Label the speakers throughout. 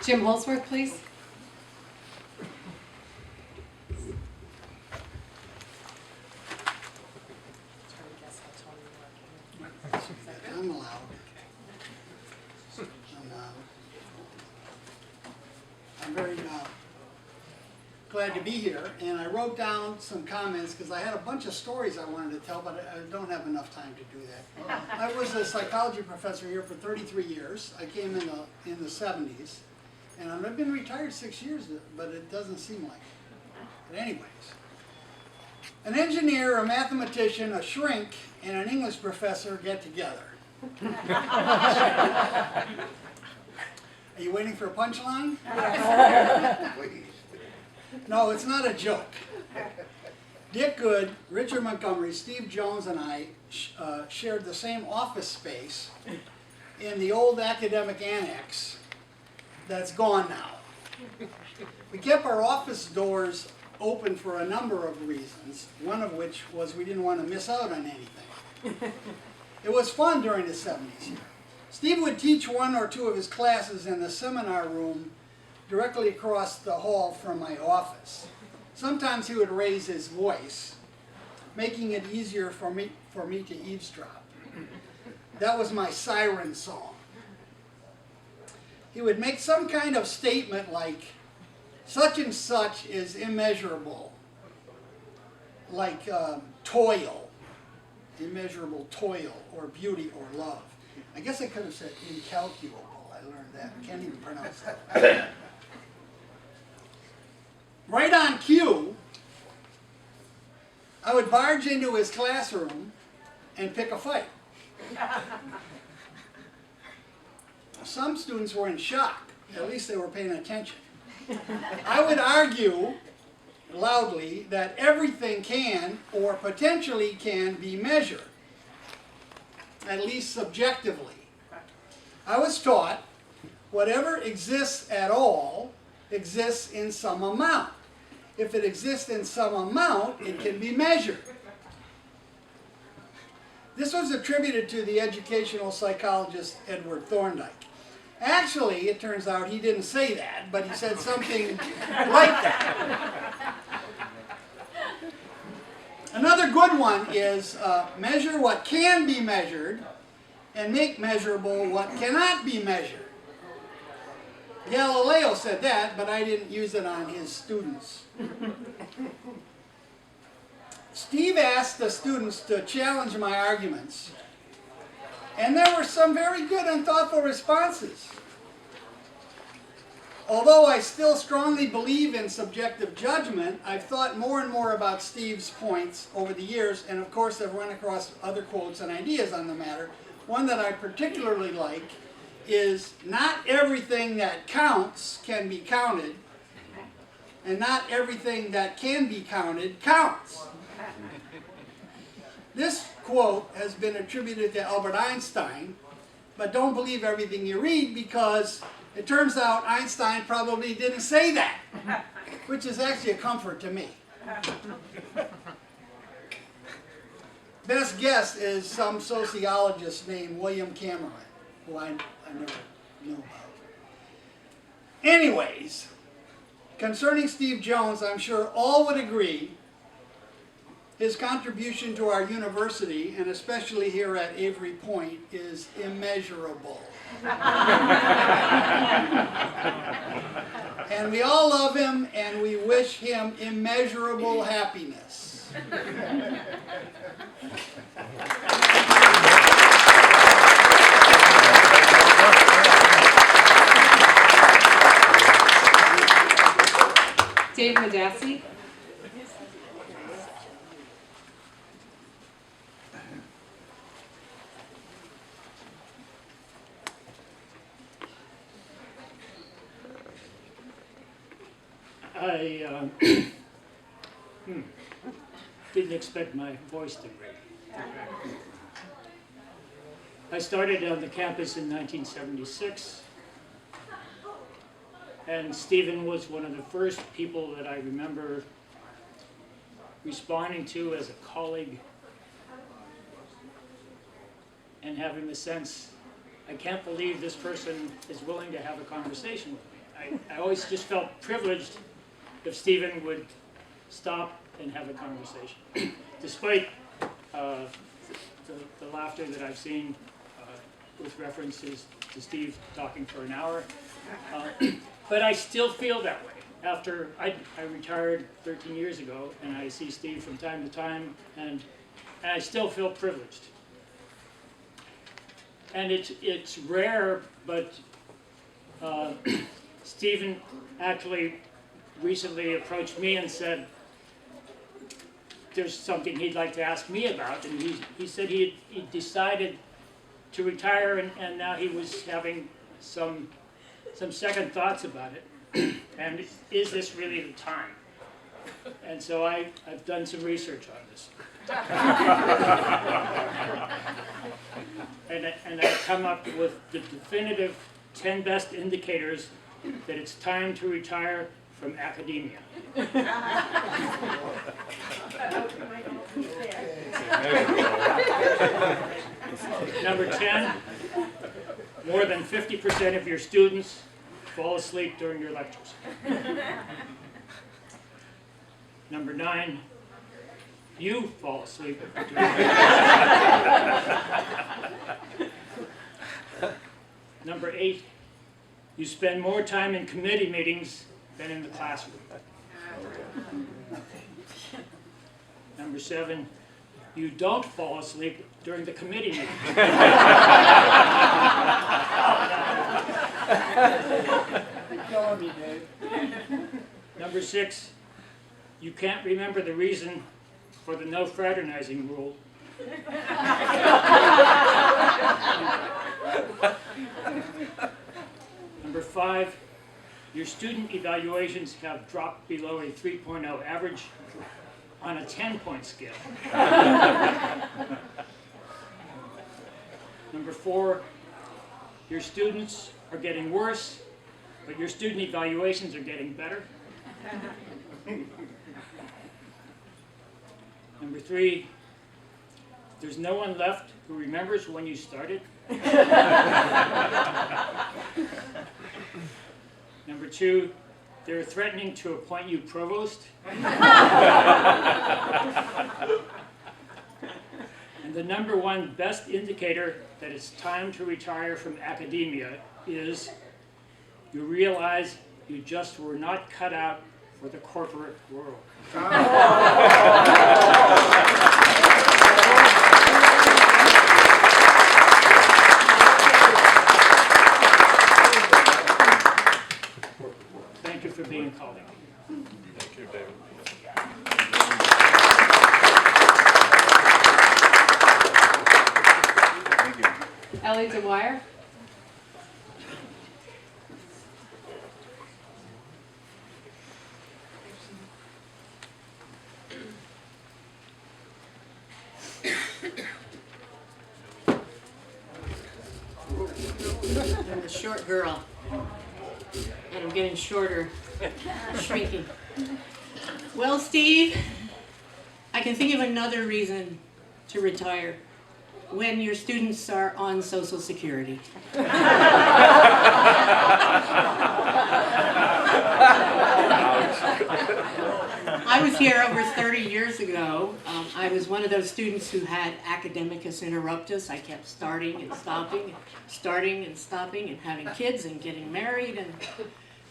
Speaker 1: Jim Holsworth, please.
Speaker 2: I'm allowed. I'm very glad to be here, and I wrote down some comments because I had a bunch of stories I wanted to tell, but I don't have enough time to do that. I was a psychology professor here for 33 years. I came in the 70s, and I've been retired 6 years, but it doesn't seem like it. But anyways, an engineer, a mathematician, a shrink, and an English professor get together. Are you waiting for a punchline? No, it's not a joke. Dick Good, Richard Montgomery, Steve Jones, and I shared the same office space in the old academic annex that's gone now. We kept our office doors open for a number of reasons, one of which was we didn't want to miss out on anything. It was fun during the 70s. Steve would teach one or two of his classes in the seminar room directly across the hall from my office. Sometimes he would raise his voice, making it easier for me to eavesdrop. That was my siren song. He would make some kind of statement like, such and such is immeasurable, like toil, immeasurable toil, or beauty, or love. I guess I could have said incalculable. I learned that. I can't even pronounce that. Right on cue, I would barge into his classroom and pick a fight. Some students were in shock. At least they were paying attention. I would argue loudly that everything can, or potentially can, be measured, at least subjectively. I was taught whatever exists at all exists in some amount. If it exists in some amount, it can be measured. This was attributed to the educational psychologist Edward Thorndike. Actually, it turns out he didn't say that, but he said something like that. Another good one is measure what can be measured and make measurable what cannot be measured. Galileo said that, but I didn't use it on his students. Steve asked the students to challenge my arguments, and there were some very good and thoughtful responses. Although I still strongly believe in subjective judgment, I've thought more and more about Steve's points over the years, and of course I've run across other quotes and ideas on the matter. One that I particularly like is, not everything that counts can be counted, and not everything that can be counted counts. This quote has been attributed to Albert Einstein, but don't believe everything you read, because it turns out Einstein probably didn't say that, which is actually a comfort to me. Best guess is some sociologist named William Cameron, who I never knew about. Anyways, concerning Steve Jones, I'm sure all would agree his contribution to our university, and especially here at Avery Point, is immeasurable. And we all love him, and we wish him immeasurable happiness.
Speaker 1: Dave Madassi.
Speaker 3: I didn't expect my voice to break. I started on the campus in 1976, and Stephen was one of the first people that I remember responding to as a colleague and having the sense, I can't believe this person is willing to have a conversation with me. I always just felt privileged if Stephen would stop and have a conversation. Despite the laughter that I've seen with references to Steve talking for an hour. But I still feel that way. After I retired 13 years ago, and I see Steve from time to time, and I still feel privileged. And it's rare, but Stephen actually recently approached me and said there's something he'd like to ask me about, and he said he decided to retire, and now he was having some second thoughts about it. And is this really the time? And so I've done some research on this. And I've come up with the definitive 10 best indicators that it's time to retire from academia. Number 10, more than 50% of your students fall asleep during your lectures. Number 9, you fall asleep during Number 8, you spend more time in committee meetings than in the classroom. Number 7, you don't fall asleep during the committee meetings.
Speaker 2: You're killing me, Dave.
Speaker 3: Number 6, you can't remember the reason for the no fraternizing rule. Number 5, your student evaluations have dropped below a 3.0 average on a 10-point scale. Number 4, your students are getting worse, but your student evaluations are getting better. Number 3, there's no one left who remembers when you started. Number 2, they're threatening to appoint you provost. And the number 1 best indicator that it's time to retire from academia is you realize you just were not cut out for the corporate world. Thank you for being a colleague.
Speaker 4: Thank you, David. Thank you.
Speaker 1: Ellie Dwyer.
Speaker 5: I'm a short girl, and I'm getting shorter, shrinking. Well, Steve, I can think of another reason to retire: when your students are on Social Security. I was here over 30 years ago. I was one of those students who had academicus interruptus. I kept starting and stopping, and having kids and getting married and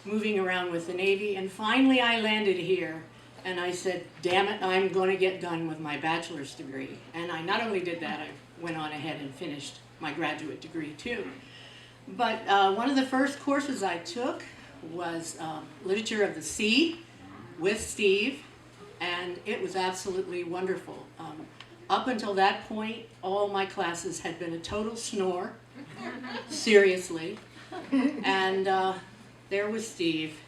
Speaker 5: moving around with the Navy. And finally I landed here and I said, damn it, I'm going to get done with my bachelor's degree. And I not only did that, I went on ahead and finished my graduate degree too. But one of the first courses I took was Literature of the Sea with Steve, and it was absolutely wonderful. Up until that point, all my classes had been a total snore, seriously, and there was Steve.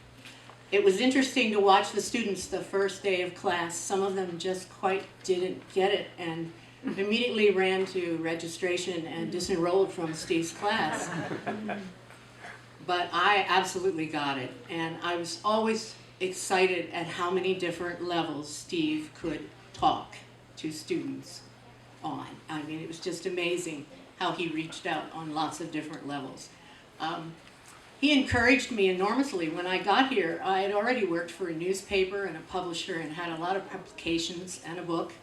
Speaker 5: It was interesting to watch the students the first day of class. Some of them just quite didn't get it and immediately ran to registration and disenrolled from Steve's class. But I absolutely got it, and I was always excited at how many different levels Steve could talk to students on. I mean, it was just amazing how he reached out on lots of different levels. he encouraged me enormously. When I got here, I had already worked for a newspaper and a publisher and had a lot of publications and a book.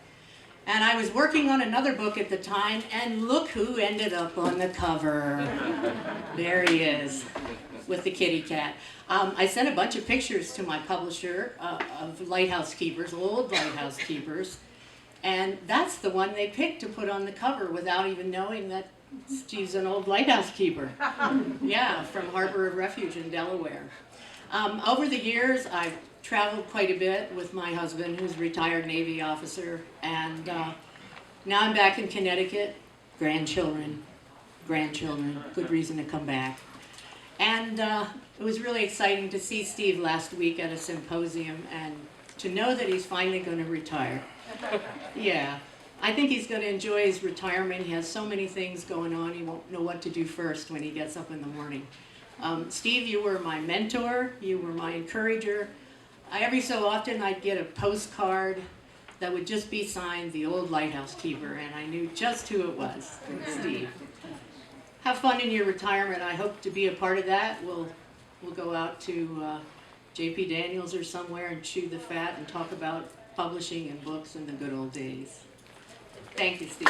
Speaker 5: And I was working on another book at the time, and look who ended up on the cover. There he is, with the kitty cat. I sent a bunch of pictures to my publisher of lighthouse keepers, old lighthouse keepers, and that's the one they picked to put on the cover without even knowing that Steve's an old lighthouse keeper. Yeah, from Harbor of Refuge in Delaware. Over the years, I've traveled quite a bit with my husband, who's a retired Navy officer, and now I'm back in Connecticut. Grandchildren, good reason to come back. And it was really exciting to see Steve last week at a symposium and to know that he's finally going to retire. Yeah, I think he's going to enjoy his retirement. He has so many things going on, he won't know what to do first when he gets up in the morning. Steve, you were my mentor, you were my encourager. Every so often I'd get a postcard that would just be signed the old lighthouse keeper, and I knew just who it was, Steve. Have fun in your retirement. I hope to be a part of that. We'll go out to J.P. Daniels or somewhere and chew the fat and talk about publishing and books in the good old days. Thank you, Steve.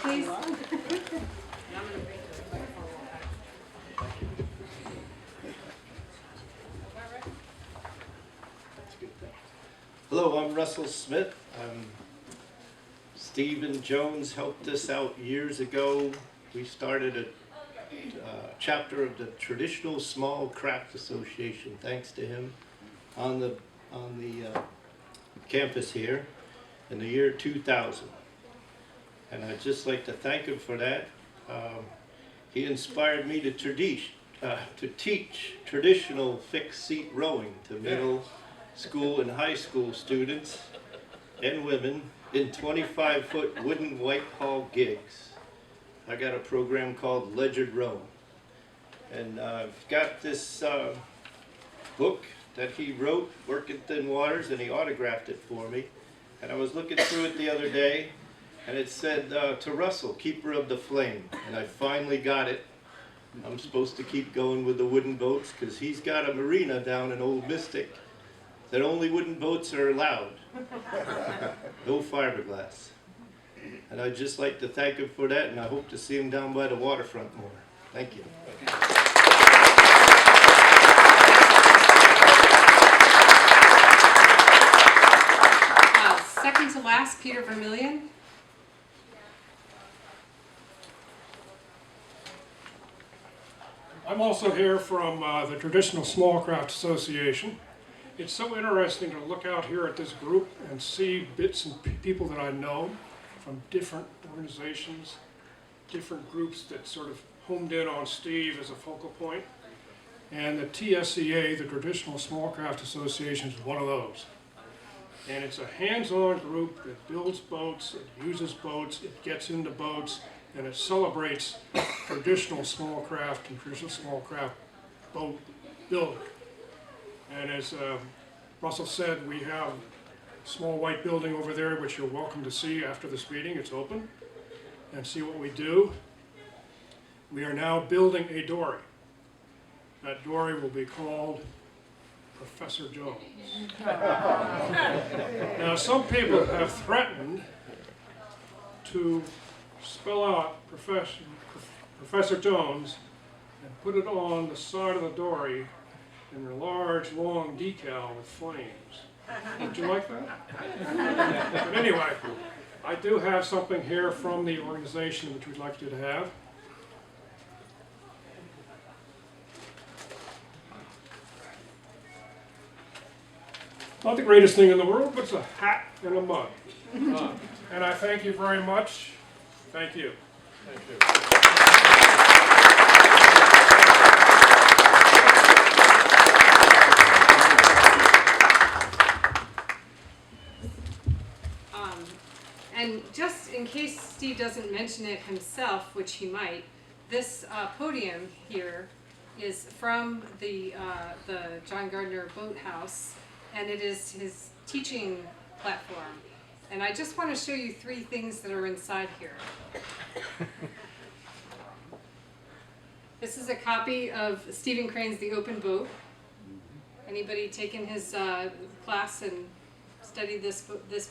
Speaker 1: Please.
Speaker 6: Hello, I'm Russell Smith. Stephen Jones helped us out years ago. We started a chapter of the Traditional Small Craft Association, thanks to him, on the campus here in the year 2000. And I'd just like to thank him for that. He inspired me to teach traditional fixed seat rowing to middle school and high school students and women in 25-foot wooden Whitehall gigs. I got a program called Ledger Row. And I've got this book that he wrote, Work in Thin Waters, and he autographed it for me. And I was looking through it the other day, and it said, to Russell, keeper of the flame. And I finally got it. I'm supposed to keep going with the wooden boats, because he's got a marina down in Old Mystic that only wooden boats are allowed. No fiberglass. And I'd just like to thank him for that, and I hope to see him down by the waterfront more. Thank you.
Speaker 1: Second to last, Peter Vermillion.
Speaker 7: I'm also here from the Traditional Small Craft Association. It's so interesting to look out here at this group and see bits and people that I know from different organizations, different groups that sort of homed in on Steve as a focal point. And the TSCA, the Traditional Small Craft Association, is one of those. And it's a hands-on group that builds boats, it uses boats, it gets into boats, and it celebrates traditional small craft and traditional small craft boat building. And as Russell said, we have a small white building over there, which you're welcome to see after this meeting. It's open, and see what we do. We are now building a dory. That dory will be called Professor Jones. Now, some people have threatened to spell out Professor Jones and put it on the side of the dory in a large, long decal with flames. Would you like that? But anyway, I do have something here from the organization which we'd like you to have. Not the greatest thing in the world, but it's a hat and a mug. And I thank you very much. Thank you.
Speaker 4: Thank you.
Speaker 1: And just in case Steve doesn't mention it himself, which he might, this podium here is from the John Gardner Boathouse, and it is his teaching platform. And I just want to show you 3 things that are inside here. This is a copy of Stephen Crane's The Open Boat. Anybody taken his class and studied this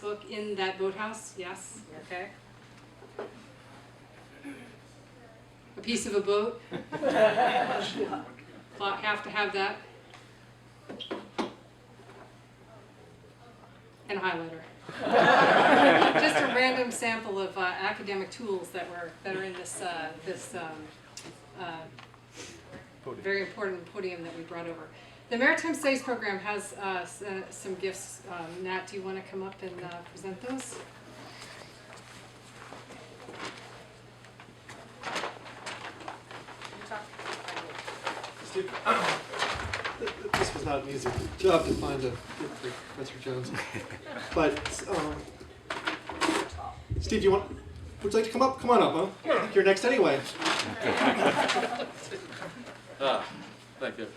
Speaker 1: book in that boathouse? Yes? Okay. A piece of a boat. Have to have that. And a highlighter. Just a random sample of academic tools that are in this very important podium that we brought over. The Maritime Studies program has some gifts. Nat, do you want to come up and present those?
Speaker 8: Steve, this was not an easy job to find a gift for Professor Jones. But Steve, would you like to come up? Come on up, huh? You're next anyway.
Speaker 4: Thank you.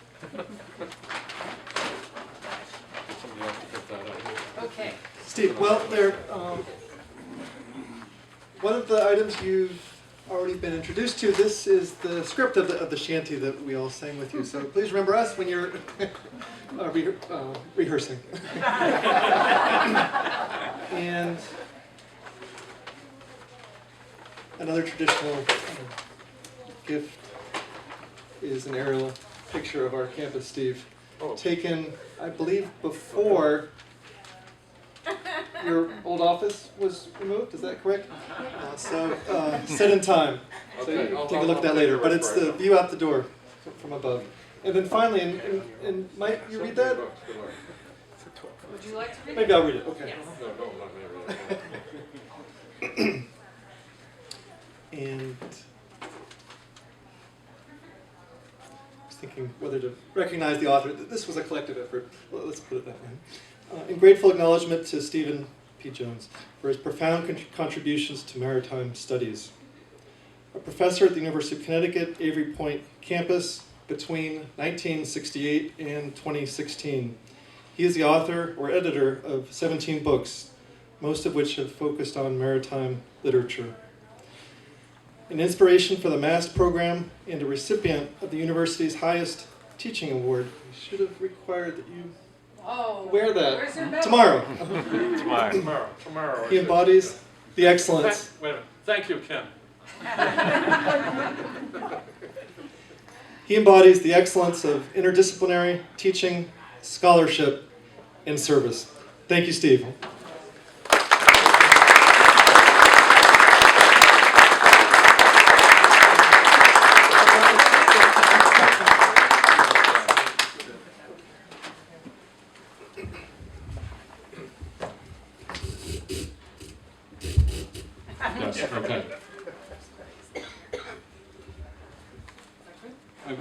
Speaker 4: Somebody else to pick that up.
Speaker 1: Okay.
Speaker 8: Steve, well, one of the items you've already been introduced to. This is the script of the shanty that we all sang with you. So please remember us when you're rehearsing. And another traditional gift is an aerial picture of our campus, Steve, taken, I believe, before your old office was removed. Is that correct? Set in time. So you can take a look at that later. But it's the view out the door from above. And then finally, and might you read that?
Speaker 1: Would you like to read it?
Speaker 8: Maybe I'll read it. Okay.
Speaker 1: Yes.
Speaker 4: No, I'm not gonna read it.
Speaker 8: And I was thinking whether to recognize the author. This was a collective effort. Well, let's put it that way. In grateful acknowledgement to Stephen P. Jones for his profound contributions to maritime studies. A professor at the University of Connecticut, Avery Point campus between 1968 and 2016. He is the author or editor of 17 books, most of which have focused on maritime literature. An inspiration for the MAST program and a recipient of the university's highest teaching award. We should have required that you wear that
Speaker 1: Where's your medal?
Speaker 8: tomorrow.
Speaker 4: Tomorrow.
Speaker 8: He embodies the excellence.
Speaker 4: Wait a minute. Thank you, Ken.
Speaker 8: He embodies the excellence of interdisciplinary teaching, scholarship, and service. Thank you, Steve.
Speaker 4: Yes, okay.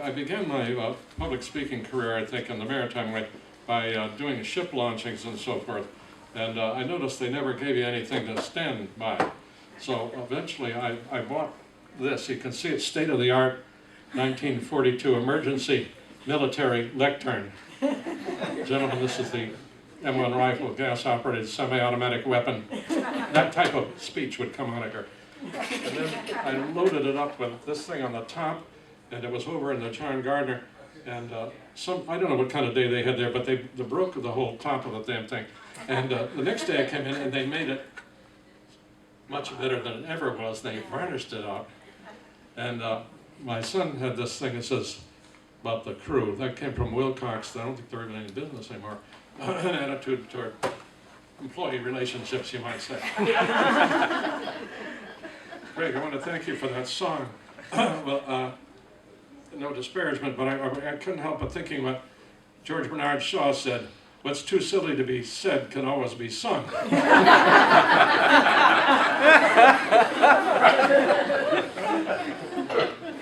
Speaker 4: I began my public speaking career, I think, in the maritime way by doing ship launchings and so forth. And I noticed they never gave you anything to stand by. So eventually I bought this. You can see it's state-of-the-art 1942 emergency military lectern. Gentlemen, this is the M1 rifle, gas-operated semi-automatic weapon. That type of speech would come out of her. And then I loaded it up with this thing on the top, and it was over in the John Gardner. And I don't know what kind of day they had there, but they broke the whole top of the damn thing. And the next day I came in and they made it much better than it ever was. They varnished it out. And my son had this thing that says about the crew. That came from Wilcox. I don't think they're even in business anymore. An attitude toward employee relationships, you might say. Greg, I want to thank you for that song. Well, no disparagement, but I couldn't help but thinking what George Bernard Shaw said, what's too silly to be said can always be sung.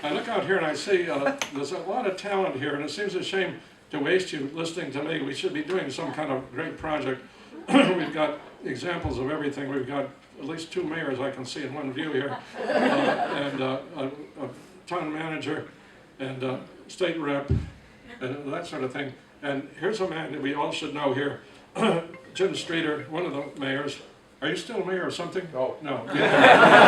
Speaker 4: I look out here and I see there's a lot of talent here, and it seems a shame to waste you listening to me. We should be doing some kind of great project. We've got examples of everything. We've got at least 2 mayors I can see in one view here, and a town manager, and state rep, and that sort of thing. And here's a man that we all should know here, Jim Streeter, one of the mayors, Are you still mayor or something?
Speaker 9: No.
Speaker 4: No.